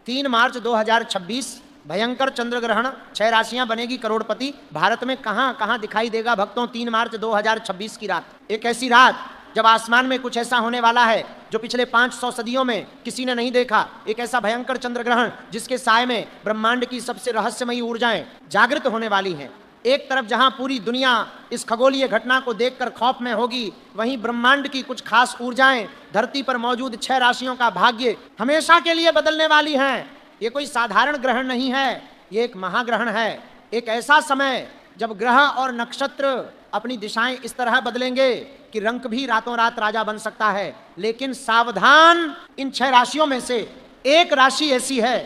3 मार्च 2026 भयंकर चंद्र ग्रहण, 6 राशियां बनेगी करोड़पति। भारत में कहां कहां दिखाई देगा भक्तों 3 मार्च 2026 की रात। एक ऐसी रात जब आसमान में कुछ ऐसा होने वाला है जो पिछले 500 सदियों में किसी ने नहीं देखा। एक ऐसा भयंकर चंद्र ग्रहण जिसके साए में ब्रह्मांड की सबसे रहस्यमयी ऊर्जाएं जागृत होने वाली हैं। एक तरफ जहां पूरी दुनिया इस खगोलीय घटना को देखकर खौफ में होगी, वहीं ब्रह्मांड की कुछ खास ऊर्जाएं धरती पर मौजूद 6 राशियों का भाग्य हमेशा के लिए बदलने वाली हैं। ये कोई साधारण ग्रहण नहीं है, ये एक महाग्रहण है। एक ऐसा समय जब ग्रह और नक्षत्र अपनी दिशाएं इस तरह बदलेंगे कि रंक भी रातों रात राजा बन सकता है। लेकिन सावधान, इन 6 राशियों में से एक राशि ऐसी है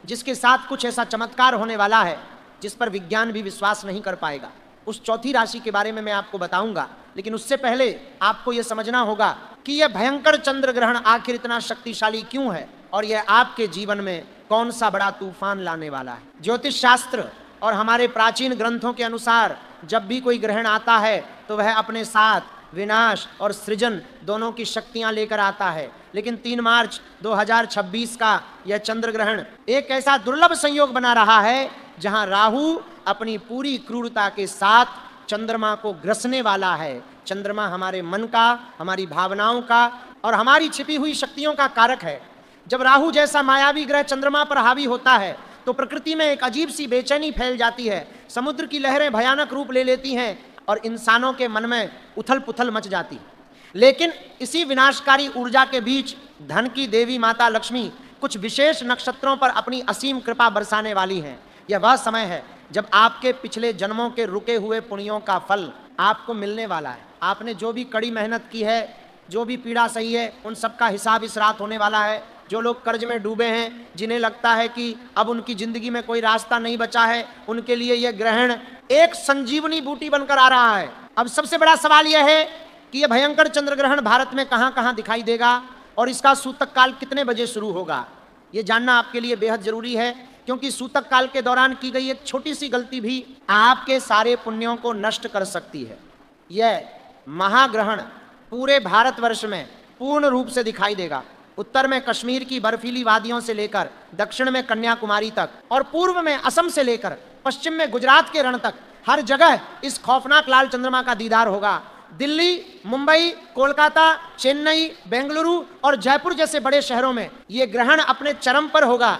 जिसके साथ कुछ ऐसा चमत्कार होने वाला है जिस पर विज्ञान भी विश्वास नहीं कर पाएगा। उस चौथी राशि के बारे में मैं आपको बताऊंगा, लेकिन उससे पहले आपको यह समझना होगा कि यह भयंकर चंद्र ग्रहण आखिर इतना शक्तिशाली क्यों है और यह आपके जीवन में कौन सा बड़ा तूफान लाने वाला है। ज्योतिष शास्त्र और हमारे प्राचीन ग्रंथों के अनुसार जब भी कोई ग्रहण आता है तो वह अपने साथ विनाश और सृजन दोनों की शक्तियां लेकर आता है। लेकिन 3 मार्च 2026 का यह चंद्र ग्रहण एक ऐसा दुर्लभ संयोग बना रहा है जहां राहु अपनी पूरी क्रूरता के साथ चंद्रमा को ग्रसने वाला है। चंद्रमा हमारे मन का, हमारी भावनाओं का और हमारी छिपी हुई शक्तियों का कारक है। जब राहु जैसा मायावी ग्रह चंद्रमा पर हावी होता है तो प्रकृति में एक अजीब सी बेचैनी फैल जाती है। समुद्र की लहरें भयानक रूप ले लेती हैं और इंसानों के मन में उथल पुथल मच जाती। लेकिन इसी विनाशकारी ऊर्जा के बीच धन की देवी माता लक्ष्मी कुछ विशेष नक्षत्रों पर अपनी असीम कृपा बरसाने वाली हैं। यह वह समय है जब आपके पिछले जन्मों के रुके हुए पुण्यों का फल आपको मिलने वाला है। आपने जो भी कड़ी मेहनत की है, जो भी पीड़ा सही है, उन सब का हिसाब इस रात होने वाला है। जो लोग कर्ज में डूबे हैं, जिन्हें लगता है कि अब उनकी जिंदगी में कोई रास्ता नहीं बचा है, उनके लिए यह ग्रहण एक संजीवनी बूटी बनकर आ रहा है। अब सबसे बड़ा सवाल यह है कि यह भयंकर चंद्र ग्रहण भारत में कहां कहां दिखाई देगा और इसका सूतक काल कितने बजे शुरू होगा। यह जानना आपके लिए बेहद जरूरी है, क्योंकि सूतक काल के दौरान की गई एक छोटी सी गलती भी आपके सारे पुण्यों को नष्ट कर सकती है। यह महाग्रहण पूरे भारतवर्ष में पूर्ण रूप से दिखाई देगा। उत्तर में कश्मीर की बर्फीली वादियों से लेकर दक्षिण में कन्याकुमारी तक और पूर्व में असम से लेकर पश्चिम में गुजरात के रण तक हर जगह इस खौफनाक लाल चंद्रमा का दीदार होगा। दिल्ली, मुंबई, कोलकाता, चेन्नई, बेंगलुरु और जयपुर जैसे बड़े शहरों में ये ग्रहण अपने चरम पर होगा।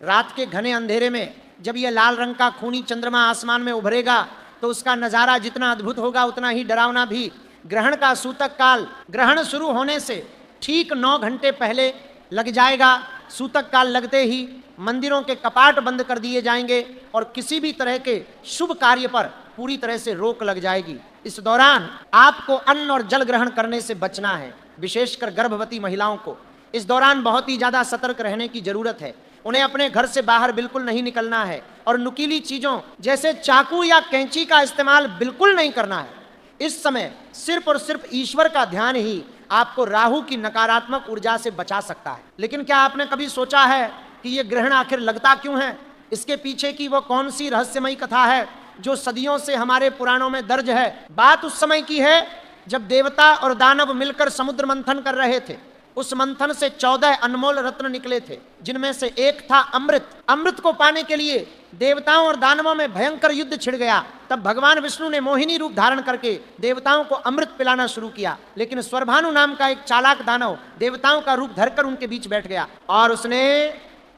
रात के घने अंधेरे में जब यह लाल रंग का खूनी चंद्रमा आसमान में उभरेगा तो उसका नजारा जितना अद्भुत होगा उतना ही डरावना भी। ग्रहण का सूतक काल ग्रहण शुरू होने से ठीक 9 घंटे पहले लग जाएगा। सूतक काल लगते ही मंदिरों के कपाट बंद कर दिए जाएंगे और किसी भी तरह के शुभ कार्य पर पूरी तरह से रोक लग जाएगी। इस दौरान आपको अन्न और जल ग्रहण करने से बचना है, विशेषकर गर्भवती महिलाओं को। इस दौरान बहुत ही ज्यादा सतर्क रहने की जरूरत है। उन्हें अपने घर से बाहर बिल्कुल नहीं निकलना है और नुकीली चीजों जैसे चाकू या कैंची का इस्तेमाल बिल्कुल नहीं करना है। इस समय सिर्फ और सिर्फ ईश्वर का ध्यान ही आपको राहु की नकारात्मक ऊर्जा से बचा सकता है। लेकिन क्या आपने कभी सोचा है कि यह ग्रहण आखिर लगता क्यों है? इसके पीछे की वो कौन सी रहस्यमयी कथा है जो सदियों से हमारे पुराणों में दर्ज है? बात उस समय की है जब देवता और दानव मिलकर समुद्र मंथन कर रहे थे। उस मंथन से 14 अनमोल रत्न निकले थे, जिनमें से एक था अमृत। अमृत को पाने के लिए देवताओं और दानवों में भयंकर युद्ध छिड़ गया। तब भगवान विष्णु ने मोहिनी रूप धारण करके देवताओं को अमृत पिलाना शुरू किया। लेकिन स्वरभानु नाम का एक चालाक दानव देवताओं का रूप धरकर उनके बीच बैठ गया और उसने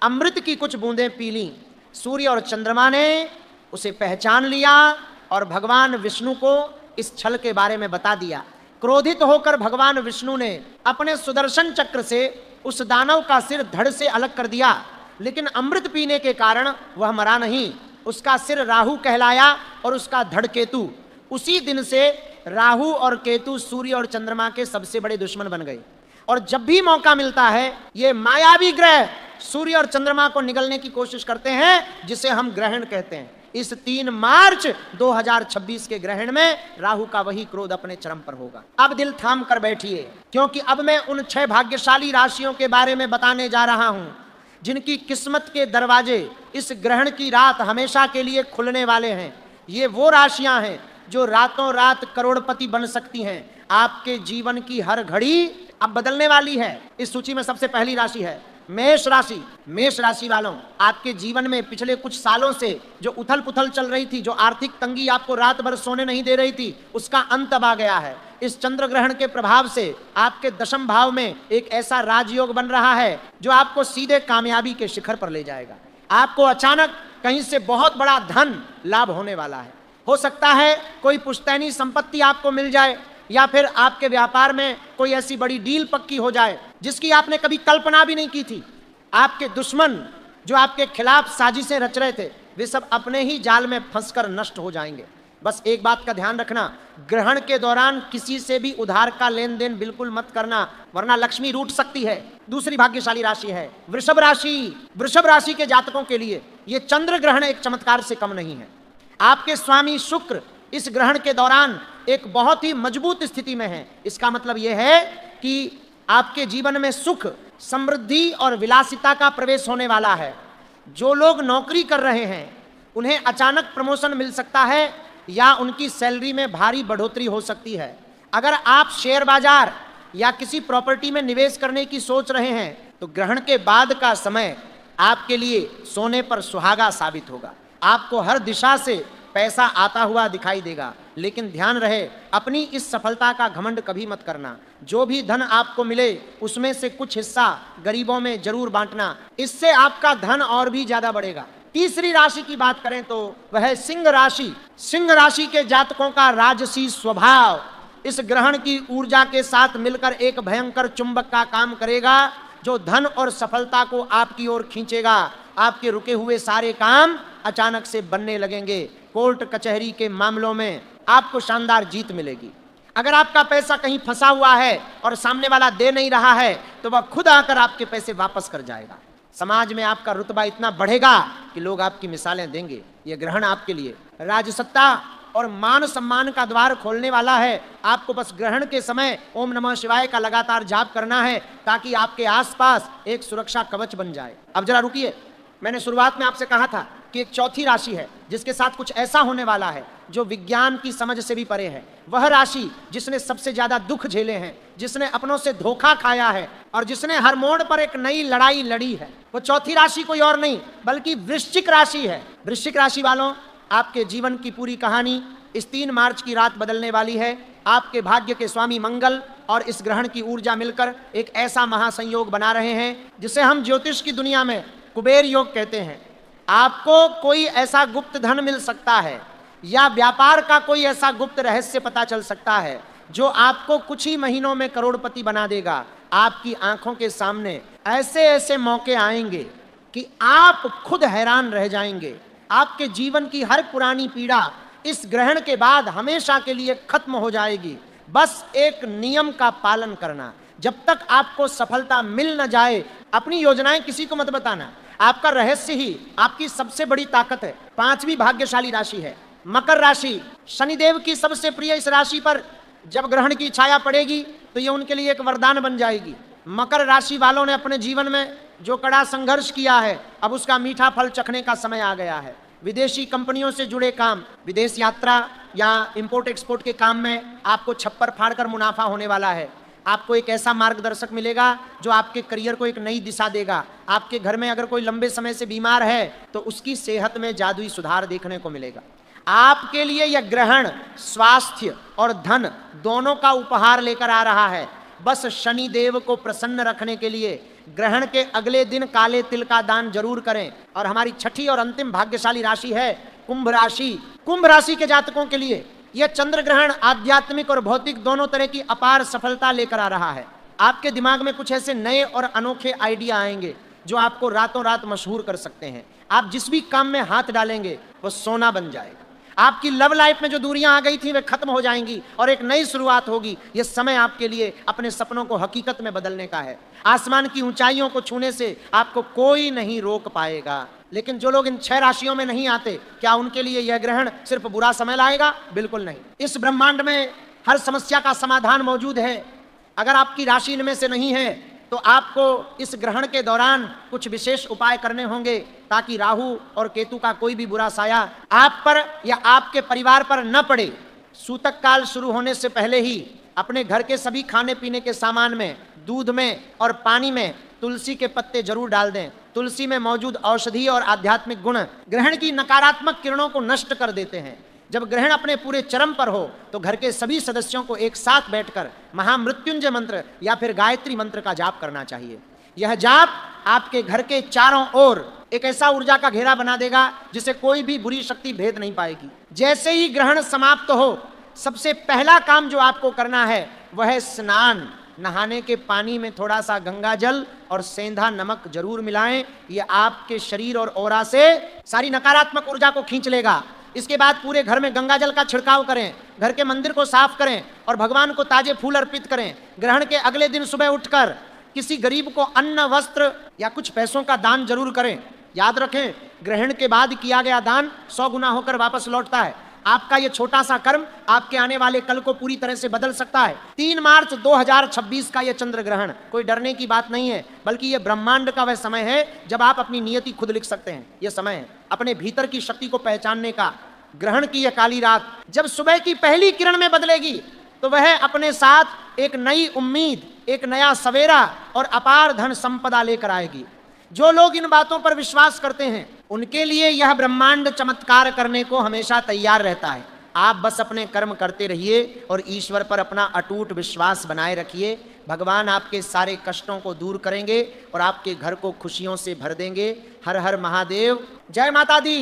अमृत की कुछ बूंदें पी ली। सूर्य और चंद्रमा ने उसे पहचान लिया और भगवान विष्णु को इस छल के बारे में बता दिया। क्रोधित होकर भगवान विष्णु ने अपने सुदर्शन चक्र से उस दानव का सिर धड़ से अलग कर दिया। लेकिन अमृत पीने के कारण वह मरा नहीं, उसका सिर राहु कहलाया और उसका धड़ केतु। उसी दिन से राहु और केतु सूर्य और चंद्रमा के सबसे बड़े दुश्मन बन गए। और जब भी मौका मिलता है ये मायावी ग्रह सूर्य और चंद्रमा को निगलने की कोशिश करते हैं, जिसे हम ग्रहण कहते हैं। इस 3 मार्च 2026 के ग्रहण में राहु का वही क्रोध अपने चरम पर होगा। अब दिल थाम कर बैठिए, क्योंकि अब मैं उन 6 भाग्यशाली राशियों के बारे में बताने जा रहा हूं जिनकी किस्मत के दरवाजे इस ग्रहण की रात हमेशा के लिए खुलने वाले हैं। ये वो राशियां हैं जो रातों रात करोड़पति बन सकती हैं। आपके जीवन की हर घड़ी अब बदलने वाली है। इस सूची में सबसे पहली राशि है मेष राशि वालों, आपके जीवन में पिछले कुछ सालों से जो उथल पुथल चल रही थी, जो आर्थिक तंगी आपको रात भर सोने नहीं दे रही थी, उसका अंत अब आ गया है। इस चंद्र ग्रहण के प्रभाव से आपके दशम भाव में एक ऐसा राजयोग बन रहा है जो आपको सीधे कामयाबी के शिखर पर ले जाएगा। आपको अचानक कहीं से बहुत बड़ा धन लाभ होने वाला है। हो सकता है कोई पुश्तैनी संपत्ति आपको मिल जाए, या फिर आपके व्यापार में कोई ऐसी बड़ी डील पक्की हो जाए जिसकी आपने कभी कल्पना भी नहीं की थी। आपके दुश्मन जो आपके खिलाफ साजिशें रच रहे थे, वे सब अपने ही जाल में फंसकर नष्ट हो जाएंगे। बस एक बात का ध्यान रखना, ग्रहण के दौरान किसी से भी उधार का लेन देन बिल्कुल मत करना, वरना लक्ष्मी रूठ सकती है। दूसरी भाग्यशाली राशि है वृषभ राशि। वृषभ राशि के जातकों के लिए यह चंद्र ग्रहण एक चमत्कार से कम नहीं है। आपके स्वामी शुक्र इस ग्रहण के दौरान एक बहुत ही मजबूत स्थिति में है। इसका मतलब यह है कि आपके जीवन में सुख, समृद्धि और विलासिता का प्रवेश होने वाला है। जो लोग नौकरी कर रहे हैं उन्हें अचानक प्रमोशन मिल सकता है या उनकी सैलरी में भारी बढ़ोतरी हो सकती है। अगर आप शेयर बाजार या किसी प्रॉपर्टी में निवेश करने की सोच रहे हैं तो ग्रहण के बाद का समय आपके लिए सोने पर सुहागा साबित होगा। आपको हर दिशा से पैसा आता हुआ दिखाई देगा, लेकिन ध्यान रहे अपनी इस सफलता का घमंड कभी मत करना। जो भी धन आपको मिले उसमें से कुछ हिस्सा गरीबों में जरूर बांटना, इससे आपका धन और भी ज्यादा बढ़ेगा। तीसरी राशि की बात करें तो वह है सिंह राशि। सिंह राशि के जातकों का राजसी स्वभाव इस ग्रहण की ऊर्जा के साथ मिलकर एक भयंकर चुंबक का काम करेगा, जो धन और सफलता को आपकी ओर खींचेगा। आपके रुके हुए सारे काम अचानक से बनने लगेंगे। कोर्ट कचहरी के मामलों में आपको शानदार जीत मिलेगी। अगर आपका पैसा कहीं फंसा हुआ है और सामने वाला दे नहीं रहा है तो वह खुद आकर आपके पैसे वापस कर जाएगा। समाज में आपका रुतबा इतना बढ़ेगा कि लोग आपकी मिसालें देंगे। यह ग्रहण आपके लिए राजसत्ता और मान सम्मान का द्वार खोलने वाला है। आपको बस ग्रहण के समय ओम नमः शिवाय का लगातार जाप करना है ताकि आपके आसपास एक सुरक्षा कवच बन जाए। अब जरा रुकिए, मैंने शुरुआत में आपसे कहा था कि एक चौथी राशि है जिसके साथ कुछ ऐसा होने वाला है जो विज्ञान की समझ से भी परे है। वह राशि जिसने सबसे ज्यादा दुख झेले हैं, जिसने अपनों से धोखा खाया है और जिसने हर मोड़ पर एक नई लड़ाई लड़ी है, वो चौथी राशि कोई और नहीं बल्कि वृश्चिक राशि है। वृश्चिक राशि वालों, आपके जीवन की पूरी कहानी इस 3 मार्च की रात बदलने वाली है। आपके भाग्य के स्वामी मंगल और इस ग्रहण की ऊर्जा मिलकर एक ऐसा महासंयोग बना रहे हैं जिसे हम ज्योतिष की दुनिया में कुबेर योग कहते हैं। आपको कोई ऐसा गुप्त धन मिल सकता है या व्यापार का कोई ऐसा गुप्त रहस्य पता चल सकता है जो आपको कुछ ही महीनों में करोड़पति बना देगा। आपकी आंखों के सामने ऐसे ऐसे मौके आएंगे कि आप खुद हैरान रह जाएंगे। आपके जीवन की हर पुरानी पीड़ा इस ग्रहण के बाद हमेशा के लिए खत्म हो जाएगी। बस एक नियम का पालन करना। जब तक आपको सफलता मिल न जाए अपनी योजनाएं किसी को मत बताना। आपका रहस्य ही आपकी सबसे बड़ी ताकत है। 5वीं भाग्यशाली राशि है मकर राशि। शनिदेव की सबसे प्रिय इस राशि पर जब ग्रहण की छाया पड़ेगी तो ये उनके लिए एक वरदान बन जाएगी। मकर राशि वालों ने अपने जीवन में जो कड़ा संघर्ष किया है, अब उसका मीठा फल चखने का समय आ गया है। विदेशी कंपनियों से जुड़े काम, विदेश यात्रा या इंपोर्ट एक्सपोर्ट के काम में आपको छप्पर फाड़कर मुनाफा होने वाला है। आपको एक ऐसा मार्गदर्शक मिलेगा जो आपके करियर को एक नई दिशा देगा। आपके घर में अगर कोई लंबे समय से बीमार है तो उसकी सेहत में जादुई सुधार देखने को मिलेगा। आपके लिए यह ग्रहण स्वास्थ्य और धन दोनों का उपहार लेकर आ रहा है। बस शनि देव को प्रसन्न रखने के लिए ग्रहण के अगले दिन काले तिल का दान जरूर करें। और हमारी छठी और अंतिम भाग्यशाली राशि है कुंभ राशि। कुंभ राशि के जातकों के लिए यह चंद्र ग्रहण आध्यात्मिक और भौतिक दोनों तरह की अपार सफलता लेकर आ रहा है। आपके दिमाग में कुछ ऐसे नए और अनोखे आइडिया आएंगे जो आपको रातों रात मशहूर कर सकते हैं। आप जिस भी काम में हाथ डालेंगे वो सोना बन जाएगा। आपकी लव लाइफ में जो दूरियां आ गई थी वे खत्म हो जाएंगी और एक नई शुरुआत होगी। यह समय आपके लिए अपने सपनों को हकीकत में बदलने का है। आसमान की ऊंचाइयों को छूने से आपको कोई नहीं रोक पाएगा। लेकिन जो लोग इन 6 राशियों में नहीं आते, क्या उनके लिए यह ग्रहण सिर्फ बुरा समय लाएगा? बिल्कुल नहीं। इस ब्रह्मांड में हर समस्या का समाधान मौजूद है। अगर आपकी राशि इनमें से नहीं है तो आपको इस ग्रहण के दौरान कुछ विशेष उपाय करने होंगे ताकि राहु और केतु का कोई भी बुरा साया आप पर या आपके परिवार पर न पड़े। सूतक काल शुरू होने से पहले ही अपने घर के सभी खाने पीने के सामान में, दूध में और पानी में तुलसी के पत्ते जरूर डाल दें। तुलसी में मौजूद औषधीय और आध्यात्मिक गुण ग्रहण की नकारात्मक किरणों को नष्ट कर देते हैं। जब ग्रहण अपने पूरे चरम पर हो तो घर के सभी सदस्यों को एक साथ बैठकर महामृत्युंजय मंत्र या फिर गायत्री मंत्र का जाप करना चाहिए। यह जाप आपके घर के चारों ओर एक ऐसा ऊर्जा का घेरा बना देगा जिसे कोई भी बुरी शक्ति भेद नहीं पाएगी। जैसे ही ग्रहण समाप्त हो, सबसे पहला काम जो आपको करना है वह है स्नान। नहाने के पानी में थोड़ा सा गंगा जल और सेंधा नमक जरूर मिलाएं। यह आपके शरीर और ऑरा से सारी नकारात्मक ऊर्जा को खींच लेगा। इसके बाद पूरे घर में गंगा जल का छिड़काव करें, घर के मंदिर को साफ करें और भगवान को ताजे फूल अर्पित करें। ग्रहण के अगले दिन सुबह उठकर किसी गरीब को अन्न, वस्त्र या कुछ पैसों का दान जरूर करें। याद रखें, ग्रहण के बाद किया गया दान 100 गुना होकर वापस लौटता है। आपका ये छोटा सा कर्म आपके आने वाले कल को पूरी तरह से बदल सकता है। 3 मार्च 2026 का यह चंद्र ग्रहण कोई डरने की बात नहीं है, बल्कि यह ब्रह्मांड का वह समय है जब आप अपनी नियति खुद लिख सकते हैं। यह समय है अपने भीतर की शक्ति को पहचानने का। ग्रहण की यह काली रात जब सुबह की पहली किरण में बदलेगी तो वह अपने साथ एक नई उम्मीद, एक नया सवेरा और अपार धन संपदा लेकर आएगी। जो लोग इन बातों पर विश्वास करते हैं उनके लिए यह ब्रह्मांड चमत्कार करने को हमेशा तैयार रहता है। आप बस अपने कर्म करते रहिए और ईश्वर पर अपना अटूट विश्वास बनाए रखिए। भगवान आपके सारे कष्टों को दूर करेंगे और आपके घर को खुशियों से भर देंगे। हर हर महादेव, जय माता दी।